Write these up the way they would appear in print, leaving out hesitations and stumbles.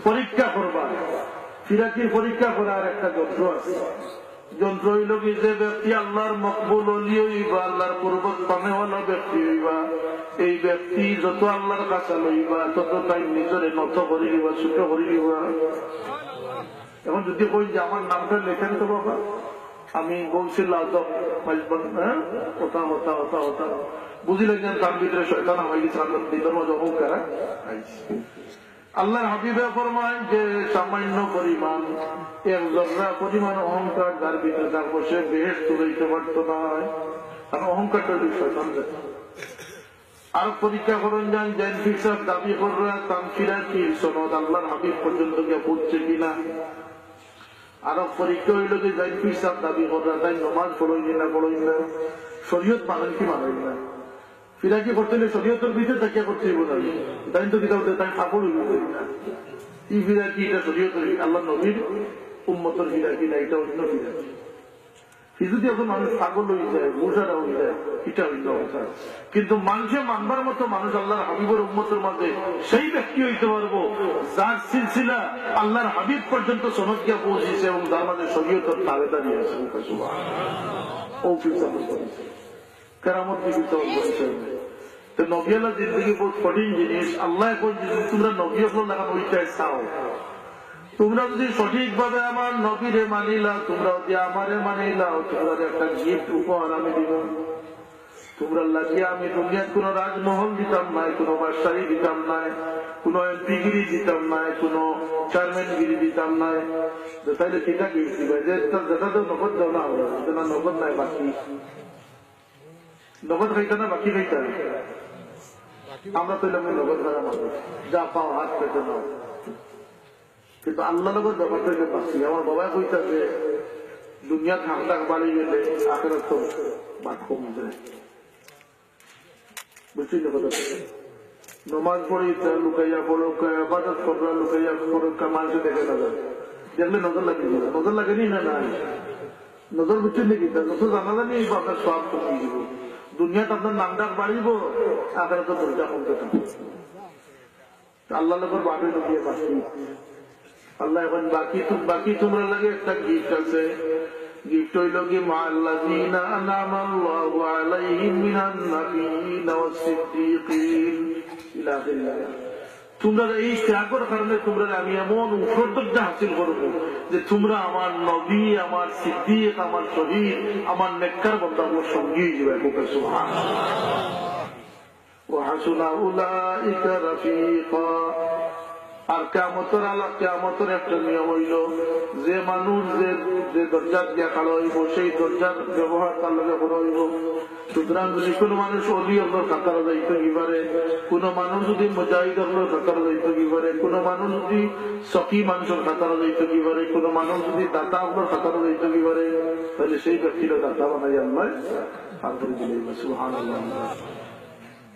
পরীক্ষা করবা ফিরাকির পরীক্ষা করার একটা যন্ত্র আছে। যন্ত্র হইল কি, যে ব্যক্তি আল্লাহর মকবুল অলি হইবা, আল্লাহর পূর্বত পানেওয়ালা ব্যক্তি হইবা, এই ব্যক্তি যত আল্লাহর কাছে লইবা তত তাই নিজরে নত করি দিবা, ছোট করি দিবা। এখন যদি কই যে আমার নামটা লেখেন তো বাবা, আমি বলছিলাম বুঝিলেন যে তার ভিতরে শয়তান হয়ে গেছে, ভিতর মধ্যে অহংকার আল্লাহর হাবিবে ফরমায় যে সামান্য পরিমাণ এক জর্রা পরিমাণ অহংকার যার ভিতরে তার বসে বেশ তুলাইতে পারতো না, কারণ অহংকারটা শয়তান যায়। আর পরীক্ষা করেন যান জেন ফিসাব দাবি কররা তানফিরা কি সনদ আল্লাহর হাবিব পর্যন্ত গিয়ে পড়ছে কিনা। আরো পরীক্ষা হইল যে জেন ফিসাব দাবি কররা তাই নমাজ পড়ই না পড়ই না, শরীয়ত মানেন কি মানেন না। ফিরাকি করতে হলে শরীয়তের ভিতরে তাকিয়া করতে বোঝাই, তাই তো কিতাব তাই কাপড় হইল না। এই ফিরাকি এটা শরীয়তের আল্লাহ নবীর উম্মতের ফিরাকি না, এটা অন্য ফিরাকি। যদি এখন মানুষ পাগল হয়ে যায়, বোঝাটা হয়ে যায়, এটা হইল কথা। কিন্তু মানুষে মানবার মতো মানুষ আল্লাহর হাবিবের উম্মতের মাঝে সেই ব্যক্তি হইতে পারবো যার সিলসিলা আল্লাহর হাবিব পর্যন্ত সনদ গিয়া পৌঁছেছে এবং তার মাঝে শরীয়তের তারে দাঁড়িয়ে আছে। ও ফিরসা করেছে কেরামত তো নবী আল্লাহ জিন্দগি বহুত কঠিন জিনিস। আল্লাহ এখন তোমরা নবী লাগানো ওইটাই চাও, তোমরা যদি সঠিক ভাবে আমার নবীরে মানিলা, তোমরা যদি আমারে মানিলাও, তোমরা একটা গিফট উপহার আমি দিব। তোমরা লাগিয়ে আমি দুনিয়ার কোন রাজমহল দিতাম নাই, কোন বাদশাহী দিতাম নাই, কোন এমপিগিরি দিতাম নাই, কোন চেয়ারম্যানগিরি দিতাম নাই। তাইলে সেটা গিফট দিবে যে যেটা তো নগদ দাও না, না নগদ নাই, বাকি নগদ খাইতে না বাকি খাইতে। আমরা তো নগদ খাওয়া মানুষ, যা পাও হাত পেতে নাও। কিন্তু আল্লাহ নগদ ব্যাপারটা পাচ্ছি। আমার বাবা কইতা যে দুনিয়া ঠান্ডা বাড়ি গেলে আখেরাত তো বাদ কমে যায়, বুঝছি না কথা। নমাজ পড়ি লুকাইয়া পড়ো, আবাদত করবা লুকাইয়া পড়ো, মানুষে দেখে না যায়, দেখলে নজর লাগে, নজর লাগেনি না না নজর বুঝছেন নাকি, যত জানা জানি এই বাবার সব কমিয়ে দিব। দুনিয়াতে আপনার নামটা বাড়িব, আখেরাত তো দরজা কমতে থাকবে। আল্লাহ লোকের বাড়ি ঢুকিয়ে পাচ্ছি। আল্লাহ এখন বাকি তোমরা লাগে একটা গিফট আছে। গিফট হইল কি, মাআল্লাযীনা আনআমাল্লাহু আলাইহিম মিনান নাবিয়্যিনা ওয়াস-সিদ্দীকিন ইলা আখিরিহ। তোমরা এই ত্যাগের কারণে তোমরা আমি এমন উত্তরটা হাসিল করবো যে তোমরা আমার নবী, আমার সিদ্দীক, আমার শহীদ, আমার নেককার বান্দাগুলোর সঙ্গী যাবে। সুবহানাল্লাহ। ওয়া হাসুনা উলাইকা রাফীকা। আর কিয়ামতের একটা নিয়ম হইল, যে মানুষ যে দরজার দিয়া খাড়া হইব সেই দরজার ব্যবহার তার লগে করা হইব। সুতরাং যদি কোন মানুষ অলি হলোর কাতারে যাইতে কি পারে, কোন মানুষ যদি মুজাহিদ হলোর কাতারে যাইতে কি পারে, কোন মানুষ যদি সখী মানুষের কাতারে যাইতে কি পারে, কোন মানুষ যদি দাতা হলোর কাতারে যাইতে কি পারে, তাহলে সেই ব্যক্তিরা দাতা বানাই আল্লাহ আর করে দিলেন। সুবহানাল্লাহ।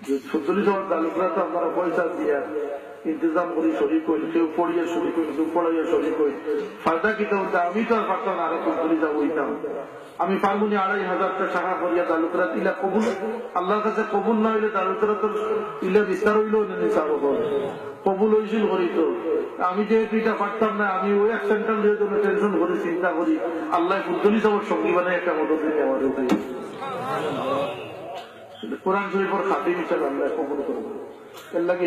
যে ৪০ তালুকরা তো আপনারা পয়সা দিয়া ইন্তজাম করি শরীর করি, কেউ পড়িয়ে শরীর করি, কেউ পড়াইয়া শরীর করি, ফায়দা কি বলতে আমি তো আর পারতাম না, আরো করি যাবো হইতাম। আমি পারবনি ২৫০০ টাকা করিয়া তালুকরা ইলা কবুল, আল্লাহর কাছে কবুল না হইলে তালুকরা তো ইলা বিস্তার হইল নিসার কবুল হয়েছিল করি। তো আমি যেহেতু এটা পারতাম না, আমি ওই এক সেন্টার জন্য টেনশন করি, চিন্তা করি। আল্লাহ ফুদ্দলি যাওয়ার সঙ্গী বানায় একটা মদত দিতে আমার উঠে কোরআন শরীফের খাতির হিসাবে আল্লাহ কবুল করবো। এর লাগে